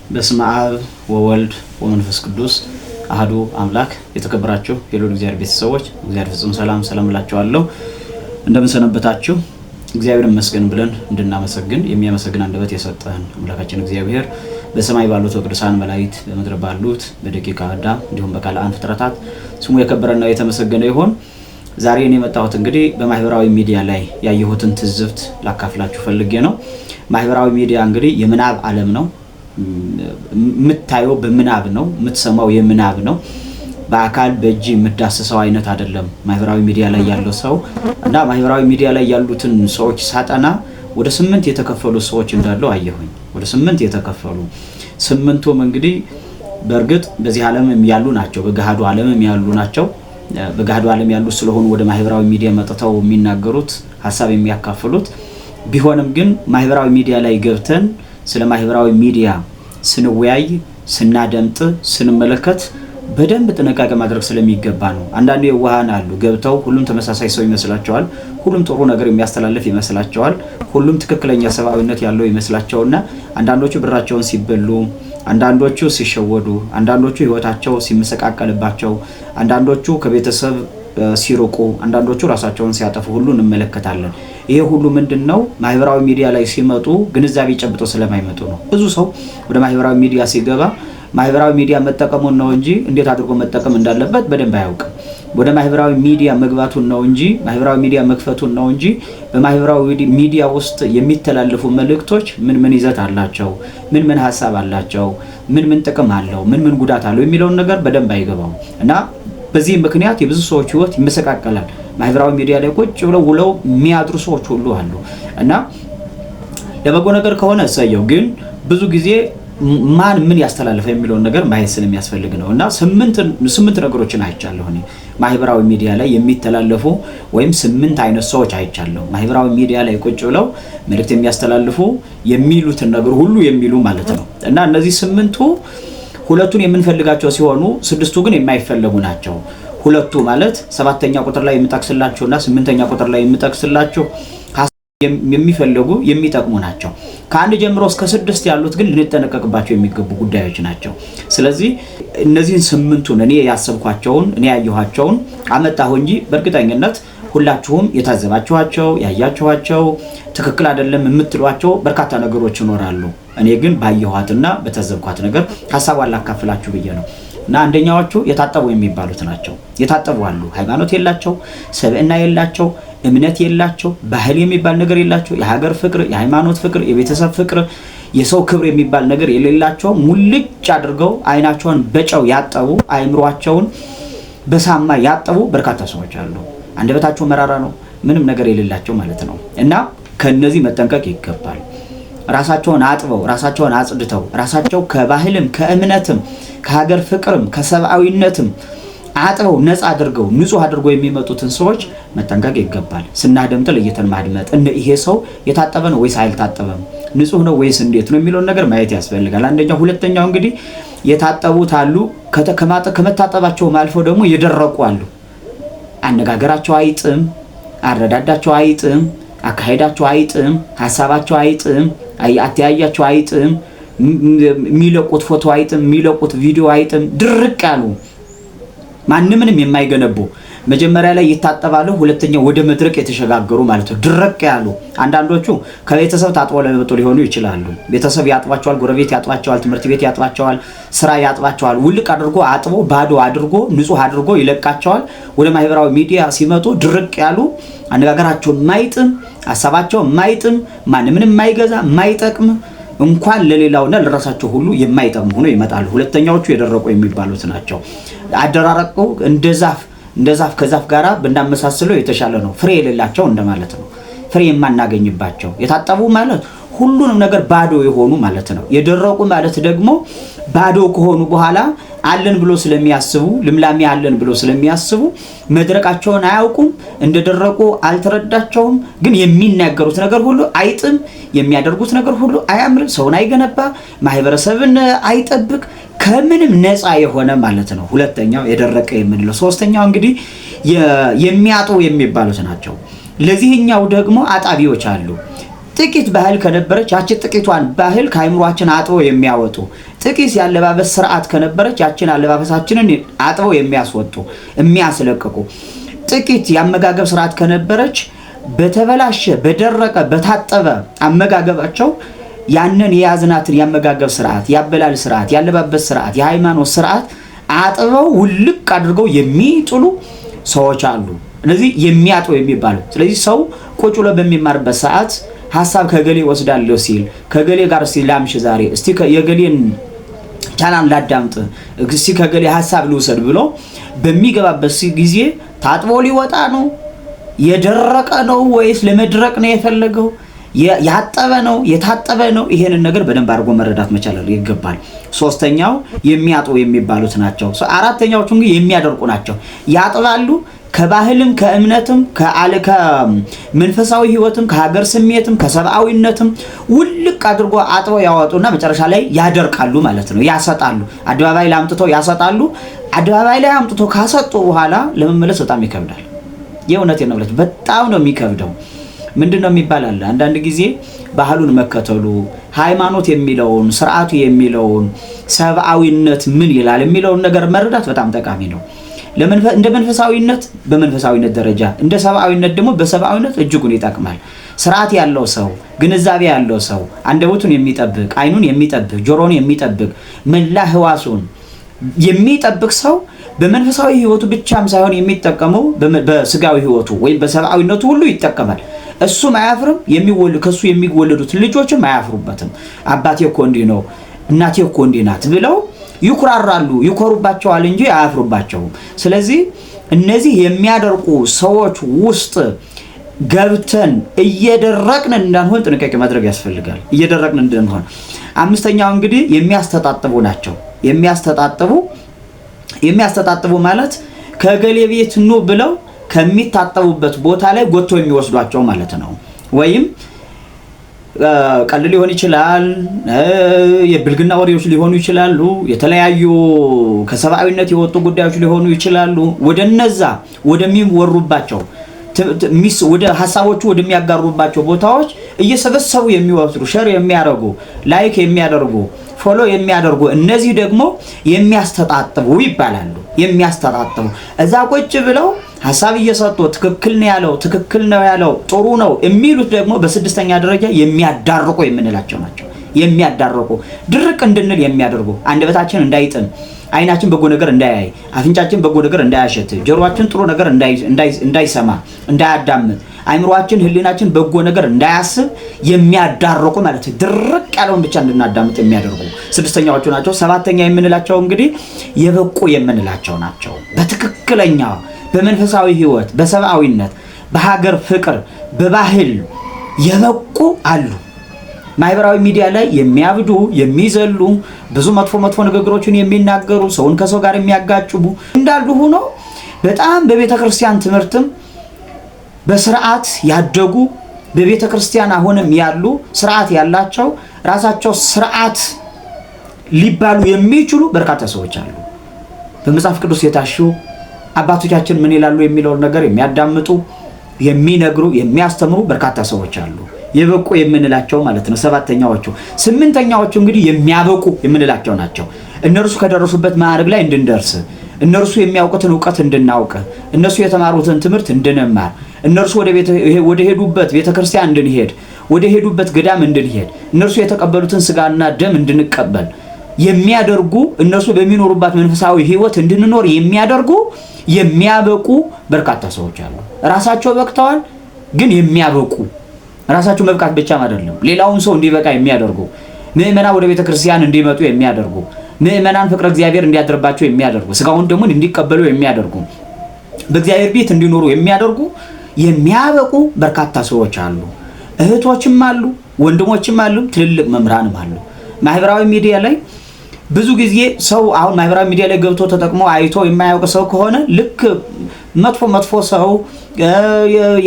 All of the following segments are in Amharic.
በስመ አብ ወወልድ ወመንፈስ ቅዱስ አሐዱ አምላክ። የተከበራችሁ የልዑል እግዚአብሔር ቤተሰቦች እግዚአብሔር ፍጹም ሰላም እላችኋለሁ። እንደምን ሰነበታችሁ? እግዚአብሔር ይመስገን ብለን እንድናመሰግን የሚያመሰግን አንደበት የሰጠን አምላካችን እግዚአብሔር በሰማይ ባሉት ቅዱሳን መላእክት በምድር ባሉት በደቂቀ አዳም እንዲሁም በቃልአን ፍጥረታት ስሙ የከበረና የተመሰገነ ይሁን። ዛሬ እኔ የመጣሁት እንግዲህ በማህበራዊ ሚዲያ ላይ ያየሁትን ትዝብት ላካፍላችሁ ፈልጌ ነው። ማህበራዊ ሚዲያ እንግዲህ የምናብ ዓለም ነው። የምታየው በምናብ ነው፣ የምትሰማው የምናብ ነው። በአካል በእጅ የምዳሰሰው አይነት አይደለም ማህበራዊ ሚዲያ ላይ ያለው ሰው እና ማህበራዊ ሚዲያ ላይ ያሉትን ሰዎች ሳጠና ወደ 8 የተከፈሉ ሰዎች እንዳለው አየሁኝ። ወደ 8 የተከፈሉ 8ቱም እንግዲህ በእርግጥ በዚህ ዓለም ያሉ ናቸው፣ በገሃዱ ዓለም ያሉ ናቸው። በገሃዱ ዓለም ያሉ ስለሆኑ ወደ ማህበራዊ ሚዲያ መጥተው የሚናገሩት ሐሳብ የሚያካፍሉት ቢሆንም ግን ማህበራዊ ሚዲያ ላይ ገብተን ስለ ማህበራዊ ሚዲያ ስንወያይ ስናደምጥ ስንመለከት በደንብ ጥንቃቄ ማድረግ ስለሚገባ ነው። አንዳንዱ የዋሃን አሉ ገብተው ሁሉም ተመሳሳይ ሰው ይመስላቸዋል፣ ሁሉም ጥሩ ነገር የሚያስተላልፍ ይመስላቸዋል፣ ሁሉም ትክክለኛ ሰብአዊነት ያለው ይመስላቸውና አንዳንዶቹ ብራቸውን ሲበሉ፣ አንዳንዶቹ ሲሸወዱ፣ አንዳንዶቹ ህይወታቸው ሲመሰቃቀልባቸው፣ አንዳንዶቹ ከቤተሰብ ሲርቁ፣ አንዳንዶቹ ራሳቸውን ሲያጠፉ ሁሉ እንመለከታለን። ይሄ ሁሉ ምንድነው? ማህበራዊ ሚዲያ ላይ ሲመጡ ግንዛቤ ጨብጠው ስለማይመጡ ነው። ብዙ ሰው ወደ ማህበራዊ ሚዲያ ሲገባ ማህበራዊ ሚዲያ መጠቀሙን ነው እንጂ እንዴት አድርጎ መጠቀም እንዳለበት በደንብ አያውቅም። ወደ ማህበራዊ ሚዲያ መግባቱን ነው እንጂ ማህበራዊ ሚዲያ መክፈቱን ነው እንጂ በማህበራዊ ሚዲያ ውስጥ የሚተላለፉ መልእክቶች ምን ይዘት አላቸው፣ ምን ሐሳብ አላቸው፣ ምን ጥቅም አለው፣ ምን ጉዳት አለው የሚለውን ነገር በደንብ አይገባው እና በዚህ ምክንያት የብዙ ሰዎች ህይወት ይመሰቃቀላል። ማህበራዊ ሚዲያ ላይ ቁጭ ብለው ውለው የሚያድሩ ሰዎች ሁሉ አሉ እና ለበጎ ነገር ከሆነ እሰየው፣ ግን ብዙ ጊዜ ማን ምን ያስተላልፈ የሚለውን ነገር ማየት ስለሚያስፈልግ ነው እና 8 ነገሮችን አይቻለሁ እኔ ማህበራዊ ሚዲያ ላይ የሚተላለፉ ወይም 8 አይነት ሰዎች አይቻለሁ። ማህበራዊ ሚዲያ ላይ ቁጭ ብለው መልእክት የሚያስተላልፉ የሚሉትን ነገር ሁሉ የሚሉ ማለት ነው እና እነዚህ 8ቱ ሁለቱን የምንፈልጋቸው ሲሆኑ 6ቱ ግን የማይፈልጉ ናቸው። ሁለቱ ማለት 7ኛ ቁጥር ላይ የምጠቅስላችሁና 8ኛ ቁጥር ላይ የምጠቅስላችሁ የሚፈልጉ የሚጠቅሙ ናቸው። ከ1 ጀምሮ እስከ 6 ያሉት ግን ልንጠነቀቅባቸው የሚገቡ ጉዳዮች ናቸው። ስለዚህ እነዚህን 8ቱን እኔ ያሰብኳቸውን እኔ ያየኋቸውን አመጣሁ እንጂ በእርግጠኝነት ሁላችሁም የታዘባችኋቸው ያያችኋቸው ትክክል አይደለም የምትሏቸው በርካታ ነገሮች ይኖራሉ። እኔ ግን ባየኋትና በታዘብኳት ነገር ሐሳቡን ላካፍላችሁ ብዬ ነው እና አንደኛዎቹ የታጠቡ የሚባሉት ናቸው። የታጠቡ አሉ፣ ሃይማኖት የላቸው፣ ሰብዕና የላቸው፣ እምነት የላቸው፣ ባህል የሚባል ነገር የላቸው፣ የሀገር ፍቅር፣ የሃይማኖት ፍቅር፣ የቤተሰብ ፍቅር፣ የሰው ክብር የሚባል ነገር የሌላቸው ሙልጭ አድርገው አይናቸውን በጨው ያጠቡ አእምሯቸውን በሳማ ያጠቡ በርካታ ሰዎች አሉ። አንደበታቸው መራራ ነው፣ ምንም ነገር የሌላቸው ማለት ነው እና ከነዚህ መጠንቀቅ ይገባል። ራሳቸውን አጥበው ራሳቸውን አጽድተው ራሳቸው ከባህልም ከእምነትም ከሀገር ፍቅርም ከሰብአዊነትም አጥበው ነፃ አድርገው ንጹህ አድርገው የሚመጡትን ሰዎች መጠንቀቅ ይገባል። ስናደምጥ ለየተን ማድመጥ ይሄ ሰው የታጠበ ነው ወይስ አይታጠበም፣ ንጹህ ነው ወይስ እንዴት ነው የሚለውን ነገር ማየት ያስፈልጋል። አንደኛው። ሁለተኛው እንግዲህ የታጠቡት አሉ፣ ከመታጠባቸው አልፈው ደግሞ የደረቁ አሉ። አነጋገራቸው አይጥም፣ አረዳዳቸው አይጥም፣ አካሄዳቸው አይጥም፣ ሐሳባቸው አይጥም፣ አተያያቸው አይጥም፣ የሚለቁት ፎቶ አይጥም፣ የሚለቁት ቪዲዮ አይጥም። ድርቅ ያሉ ማንንም የማይገነቡ መጀመሪያ ላይ ይታጠባሉ፣ ሁለተኛው ወደ መድረቅ የተሸጋገሩ ማለት ነው። ድርቅ ያሉ አንዳንዶቹ ከቤተሰብ ታጥበው ለመጡ ሊሆኑ ይችላሉ። ቤተሰብ ያጥባቸዋል፣ ጎረቤት ያጥባቸዋል፣ ትምህርት ቤት ያጥባቸዋል፣ ስራ ያጥባቸዋል። ውልቅ አድርጎ አጥቦ ባዶ አድርጎ ንጹህ አድርጎ ይለቃቸዋል። ወደ ማህበራዊ ሚዲያ ሲመጡ ድርቅ ያሉ አነጋገራቸው የማይጥም ሐሳባቸው የማይጥም ማንንም የማይገዛ የማይጠቅም እንኳን ለሌላውና ለራሳቸው ሁሉ የማይጠቅም ሆኖ ይመጣሉ። ሁለተኛዎቹ የደረቁ የሚባሉት ናቸው። አደራረቁ እንደ ዛፍ ከዛፍ ጋራ ብናመሳስለው የተሻለ ነው። ፍሬ የሌላቸው እንደማለት ነው። ፍሬ የማናገኝባቸው። የታጠቡ ማለት ሁሉንም ነገር ባዶ የሆኑ ማለት ነው። የደረቁ ማለት ደግሞ ባዶ ከሆኑ በኋላ አለን ብሎ ስለሚያስቡ ልምላሜ አለን ብሎ ስለሚያስቡ መድረቃቸውን አያውቁም፣ እንደደረቁ አልተረዳቸውም። ግን የሚናገሩት ነገር ሁሉ አይጥም፣ የሚያደርጉት ነገር ሁሉ አያምር፣ ሰውን አይገነባ፣ ማህበረሰብን አይጠብቅ፣ ከምንም ነፃ የሆነ ማለት ነው። ሁለተኛው የደረቀ የምንለው። ሶስተኛው እንግዲህ የሚያጡ የሚባሉት ናቸው። ለዚህኛው ደግሞ አጣቢዎች አሉ። ጥቂት ባህል ከነበረች ያቺ ጥቂቷን ባህል ከአይምሯችን አጥበው የሚያወጡ ጥቂት ያለባበስ ስርዓት ከነበረች ያችን አለባበሳችንን አጥበው የሚያስወጡ የሚያስለቅቁ ጥቂት ያመጋገብ ስርዓት ከነበረች በተበላሸ በደረቀ በታጠበ አመጋገባቸው ያንን የያዝናትን ያመጋገብ ስርዓት ያበላል ስርዓት ያለባበስ ስርዓት የሃይማኖት ስርዓት አጥበው ውልቅ አድርገው የሚጥሉ ሰዎች አሉ። እነዚህ የሚያጡ የሚባሉ። ስለዚህ ሰው ቁጭ ብሎ በሚማርበት ሰዓት ሐሳብ ከገሌ ወስዳለሁ ሲል ከገሌ ጋር ሲላምሽ ዛሬ እስቲ የገሌን ቻናል ላዳምጥ እስቲ ከገሌ ሐሳብ ልውሰድ ብሎ በሚገባበት ጊዜ ታጥቦ ሊወጣ ነው? የደረቀ ነው ወይስ ለመድረቅ ነው የፈለገው? ያጠበ ነው የታጠበ ነው? ይሄንን ነገር በደንብ አድርጎ መረዳት መቻል ይገባል። ሶስተኛው የሚያጡ የሚባሉት ናቸው። አራተኛዎቹ እንግዲህ የሚያደርቁ ናቸው። ያጥባሉ ከባህልም ከእምነትም ከመንፈሳዊ ህይወትም ከሀገር ስሜትም ከሰብአዊነትም ውልቅ አድርጎ አጥበው ያወጡና መጨረሻ ላይ ያደርቃሉ ማለት ነው። ያሰጣሉ። አደባባይ ላይ አምጥተው ያሰጣሉ። አደባባይ ላይ አምጥተው ካሰጡ በኋላ ለመመለስ በጣም ይከብዳል። የእውነቴን ነው ብላችሁ በጣም ነው የሚከብደው። ምንድነው የሚባላል አንዳንድ ጊዜ ባህሉን መከተሉ ሃይማኖት የሚለውን ስርዓቱ የሚለውን ሰብአዊነት ምን ይላል የሚለውን ነገር መረዳት በጣም ጠቃሚ ነው። እንደ መንፈሳዊነት በመንፈሳዊነት ደረጃ እንደ ሰብአዊነት ደግሞ በሰብአዊነት እጅጉን ይጠቅማል። ስርዓት ያለው ሰው ግንዛቤ ያለው ሰው አንደበቱን የሚጠብቅ አይኑን የሚጠብቅ ጆሮውን የሚጠብቅ መላ ህዋሱን የሚጠብቅ ሰው በመንፈሳዊ ህይወቱ ብቻም ሳይሆን የሚጠቀመው በስጋዊ ህይወቱ ወይም በሰብአዊነቱ ሁሉ ይጠቀማል። እሱም አያፍርም። ከሱ የሚወለዱት ልጆችም አያፍሩበትም። አባቴ እኮ እንዲህ ነው እናቴ እኮ እንዲህ ናት ብለው ይኩራራሉ፣ ይኮሩባቸዋል እንጂ አያፍሩባቸውም። ስለዚህ እነዚህ የሚያደርቁ ሰዎች ውስጥ ገብተን እየደረቅን እንዳንሆን ጥንቃቄ ማድረግ ያስፈልጋል። እየደረቅን እንዳንሆን። አምስተኛው እንግዲህ የሚያስተጣጥቡ ናቸው። የሚያስተጣጥቡ ማለት ከገሌ ቤት ኑ ብለው ከሚታጠቡበት ቦታ ላይ ጎቶ የሚወስዷቸው ማለት ነው። ወይም ቀልድ ሊሆን ይችላል፣ የብልግና ወሬዎች ሊሆኑ ይችላሉ፣ የተለያዩ ከሰብአዊነት የወጡ ጉዳዮች ሊሆኑ ይችላሉ። ወደነዛ ወደሚወሩባቸው ወደ ሐሳቦቹ ወደሚያጋሩባቸው ቦታዎች እየሰበሰቡ የሚወስዱ ሼር የሚያደርጉ ላይክ የሚያደርጉ ፎሎ የሚያደርጉ እነዚህ ደግሞ የሚያስተጣጥቡ ይባላሉ። የሚያስተጣጥቡ እዛ ቁጭ ብለው ሐሳብ እየሰጡ ትክክል ነው ያለው ጥሩ ነው የሚሉት ደግሞ በስድስተኛ ደረጃ የሚያዳርቁ የምንላቸው ናቸው። የሚያዳርቁ ድርቅ እንድንል የሚያደርጉ አንደበታችን እንዳይጥን አይናችን በጎ ነገር እንዳያይ አፍንጫችን በጎ ነገር እንዳያሸት ጆሮአችን ጥሩ ነገር እንዳይሰማ እንዳያዳምጥ አይምሮአችን ህሊናችን በጎ ነገር እንዳያስብ የሚያዳርቁ ማለት ድርቅ ያለውን ብቻ እንድናዳምጥ የሚያደርጉ ስድስተኛዎቹ ናቸው። ሰባተኛ የምንላቸው እንግዲህ የበቁ የምንላቸው ናቸው። በትክክለኛ በመንፈሳዊ ህይወት በሰብአዊነት በሀገር ፍቅር በባህል የበቁ አሉ። ማህበራዊ ሚዲያ ላይ የሚያብዱ የሚዘሉ ብዙ መጥፎ ንግግሮችን የሚናገሩ ሰውን ከሰው ጋር የሚያጋጭቡ እንዳሉ ሆኖ በጣም በቤተክርስቲያን ትምህርትም በስርዓት ያደጉ በቤተክርስቲያን አሁንም ያሉ ስርዓት ያላቸው ራሳቸው ስርዓት ሊባሉ የሚችሉ በርካታ ሰዎች አሉ። በመጽሐፍ ቅዱስ የታሹ አባቶቻችን ምን ይላሉ የሚለውን ነገር የሚያዳምጡ የሚነግሩ የሚያስተምሩ በርካታ ሰዎች አሉ። የበቁ የምንላቸው ማለት ነው ሰባተኛዎቹ። ስምንተኛዎቹ እንግዲህ የሚያበቁ የምንላቸው ናቸው። እነርሱ ከደረሱበት ማዕረግ ላይ እንድንደርስ እነርሱ የሚያውቁትን ዕውቀት እንድናውቅ እነሱ የተማሩትን ትምህርት እንድንማር እነርሱ ወደ ሄዱበት ቤተክርስቲያን እንድንሄድ ወደ ሄዱበት ገዳም እንድንሄድ እነርሱ የተቀበሉትን ስጋና ደም እንድንቀበል የሚያደርጉ እነሱ በሚኖሩባት መንፈሳዊ ህይወት እንድንኖር የሚያደርጉ የሚያበቁ በርካታ ሰዎች አሉ። ራሳቸው በቅተዋል፣ ግን የሚያበቁ ራሳቸው መብቃት ብቻም አይደለም ሌላውን ሰው እንዲበቃ የሚያደርጉ ምእመናን ወደ ቤተክርስቲያን እንዲመጡ የሚያደርጉ ምእመናን ፍቅረ እግዚአብሔር እንዲያድርባቸው የሚያደርጉ ስጋውን ደግሞ እንዲቀበሉ የሚያደርጉ በእግዚአብሔር ቤት እንዲኖሩ የሚያደርጉ የሚያበቁ በርካታ ሰዎች አሉ። እህቶችም አሉ፣ ወንድሞችም አሉ፣ ትልልቅ መምህራንም አሉ። ማህበራዊ ሚዲያ ላይ ብዙ ጊዜ ሰው አሁን ማህበራዊ ሚዲያ ላይ ገብቶ ተጠቅሞ አይቶ የማያውቅ ሰው ከሆነ ልክ መጥፎ ሰው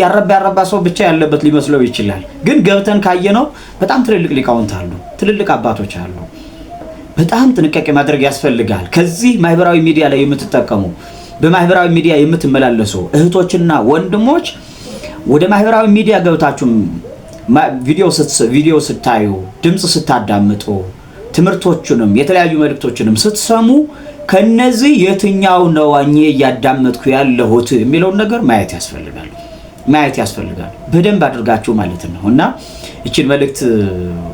ያረባ ሰው ብቻ ያለበት ሊመስለው ይችላል። ግን ገብተን ካየነው በጣም ትልልቅ ሊቃውንት አሉ፣ ትልልቅ አባቶች አሉ። በጣም ጥንቃቄ ማድረግ ያስፈልጋል። ከዚህ ማህበራዊ ሚዲያ ላይ የምትጠቀሙ በማህበራዊ ሚዲያ የምትመላለሱ እህቶችና ወንድሞች ወደ ማህበራዊ ሚዲያ ገብታችሁ ቪዲዮ ስታዩ ድምጽ ስታዳምጡ ትምህርቶቹንም የተለያዩ መልእክቶችንም ስትሰሙ ከነዚህ የትኛው ነው እኔ ያዳመጥኩ ያለሁት የሚለው ነገር ማየት ያስፈልጋል በደንብ አድርጋችሁ ማለት ነውና እቺን መልእክት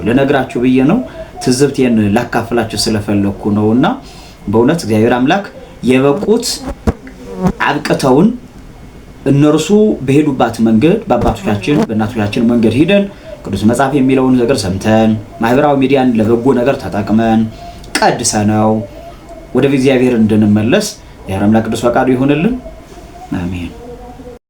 ለነግራችሁ ብዬ ነው ትዝብቴን ላካፍላችሁ ስለፈለኩ ነውና በእውነት እግዚአብሔር አምላክ የበቁት አብቅተውን እነርሱ በሄዱባት መንገድ በአባቶቻችን በእናቶቻችን መንገድ ሄደን ቅዱስ መጽሐፍ የሚለውን ነገር ሰምተን ማህበራዊ ሚዲያን ለበጎ ነገር ተጠቅመን ቀድሰናው ወደ እግዚአብሔር እንድንመለስ የአምላክ ቅዱስ ፈቃዱ ይሁንልን አሜን።